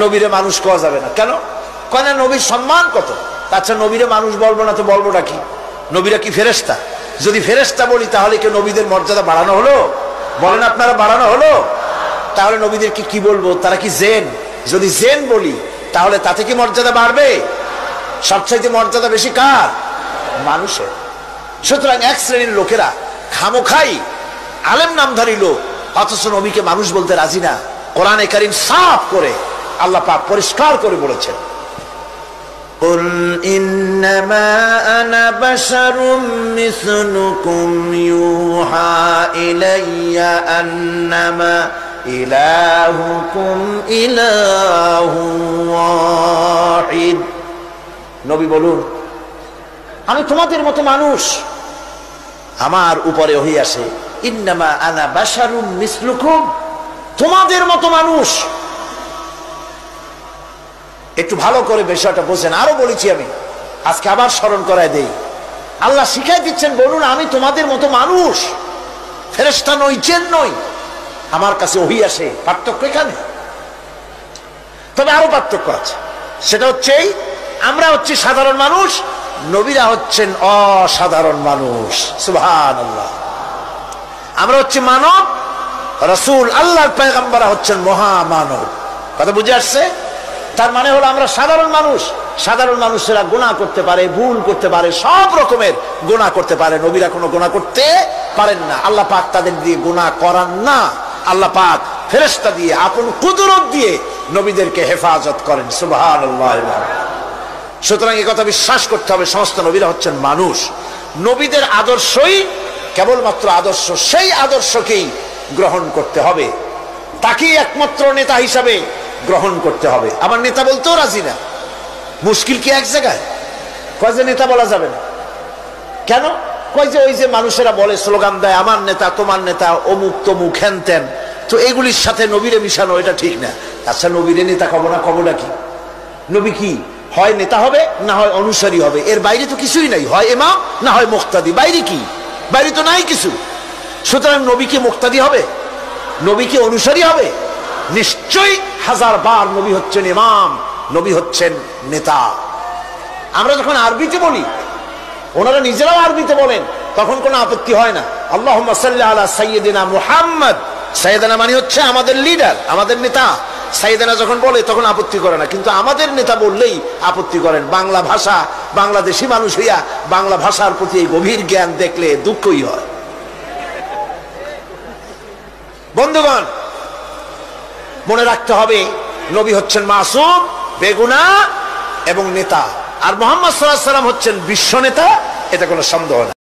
নবীরে মানুষ কোয়া যাবে না। কেন কয় না? নবীর সম্মান কত। আচ্ছা নবীরে মানুষ বলবো না তো বলবোটা কি? নবীরা কি ফেরেশতা? যদি ফেরেশতা বলি তাহলে কি নবীদের মর্যাদা বাড়ানো হলো? বলেন আপনারা, বাড়ানো হলো? তাহলে নবীদেরকে কি বলবো? তারা কি জেন? যদি জেন বলি তাহলে তাতে কি মর্যাদা বাড়বে? সবচাইতে মর্যাদা বেশি কার? মানুষের। সুতরাং এক শ্রেণীর লোকেরা খামোখাই আলেম নামধারী লোক, অথচ নবীকে মানুষ বলতে রাজি না। কোরআনে কারীম সাফ করে আল্লাহ পাক পরিষ্কার করে বলেছেন, কুল ইন্নামা আনা বাশারুম মিসলুকুম ইউহা ইলাইয়া আন্নামা ইলাহুকুম ইলাহুন ওয়াহিদ। নবী বলুন, আমি তোমাদের মতো মানুষ, আমার উপরে ওহী আসে। ইন্নামা আনা বাশারুম মিসলুকুম, তোমাদের মতো মানুষ। একটু ভালো করে বিষয়টা বোঝেন। আরো বলেছি আমি, আজকে আবার স্মরণ করায় দেই। আল্লাহ শিখাই দিচ্ছেন, বলুন আমি তোমাদের মতো মানুষ, ফেরেশতা নই, জিন নই, আমার কাছে ওহী আসে। পার্থক্য এখানে। তবে আরো পার্থক্য আছে, সেটা হচ্ছে আমরা হচ্ছি সাধারণ মানুষ, নবীরা হচ্ছেন অসাধারণ মানুষ। সুবহানাল্লাহ। আমরা হচ্ছে মানব, রাসূল আল্লাহর পয়গম্বররা হচ্ছেন মহামানব। কথা বুঝে আসছে? তার মানে হলো আমরা সাধারণ মানুষ। সাধারণ মানুষেরা গুনাহ করতে পারে, ভুল করতে পারে, সব রকমের গুনাহ করতে পারে। নবীরা কোনো গুনাহ করতে পারেন না। আল্লাহ পাক তাদের দিয়ে গুনাহ করান না। আল্লাহ পাক ফেরেশতা দিয়ে, আপন কুদরত দিয়ে নবীদেরকে হেফাজত করেন। সুবহানাল্লাহ। সুতরাং এই কথা বিশ্বাস করতে হবে, সমস্ত নবীরা হচ্ছেন মানুষ। নবীদের আদর্শই কেবলমাত্র আদর্শ, সেই আদর্শকেই গ্রহণ করতে হবে, তাকেই একমাত্র নেতা হিসাবে গ্রহণ করতে হবে। আবার নেতা বলতেও রাজি না। মুশকিল কি এক জায়গায়? কয় যে নেতা বলা যাবে না। কেন? কয় যে ওই যে মানুষেরা বলে, স্লোগান দেয়, আমার নেতা, তোমার নেতা, অমুক তমুক হেন তেন, তো এগুলির সাথে নবীরে মিশানো এটা ঠিক না। আচ্ছা নবীরে নেতা কব না, কবটা কি? নবী কি হয় নেতা হবে, না হয় অনুসারী হবে, এর বাইরে তো কিছুই নাই। হয় ইমাম, না হয় মুক্তাদি। বাইরে কি? বাইরে তো নাই কিছু। সুতরাং নবী কি মুক্তাদি হবে? নবী কি অনুসারী হবে? নিশ্চয়ই হাজার বার নবী হচ্ছেন ইমাম, নবী হচ্ছেন নেতা। আমরা যখন আরবিতে বলি, ওনারা নিজেরাও আরবিতে বলেন, তখন কোনো আপত্তি হয় না। আল্লাহুম্মা সাল্লি আলা সাইয়্যিদিনা মুহাম্মদ। সাইয়্যিদিনা মানে হচ্ছে আমাদের লিডার, আমাদের নেতা। সাইয়্যিদিনা যখন বলে তখন আপত্তি করে না, কিন্তু আমাদের নেতা বললেই আপত্তি করেন। বাংলা ভাষা, বাংলাদেশি মানুষ হইয়া বাংলা ভাষার প্রতি এই গভীর জ্ঞান দেখলে দুঃখই হয়। বন্ধুগণ, মনে রাখতে হবে, নবী হচ্ছেন মাসুম, বেগুনাহ এবং নেতা, আর মুহাম্মদ সাল্লাল্লাহু আলাইহি ওয়াসাল্লাম হচ্ছেন বিশ্ব নেতা, এটা কোনো সন্দেহ না।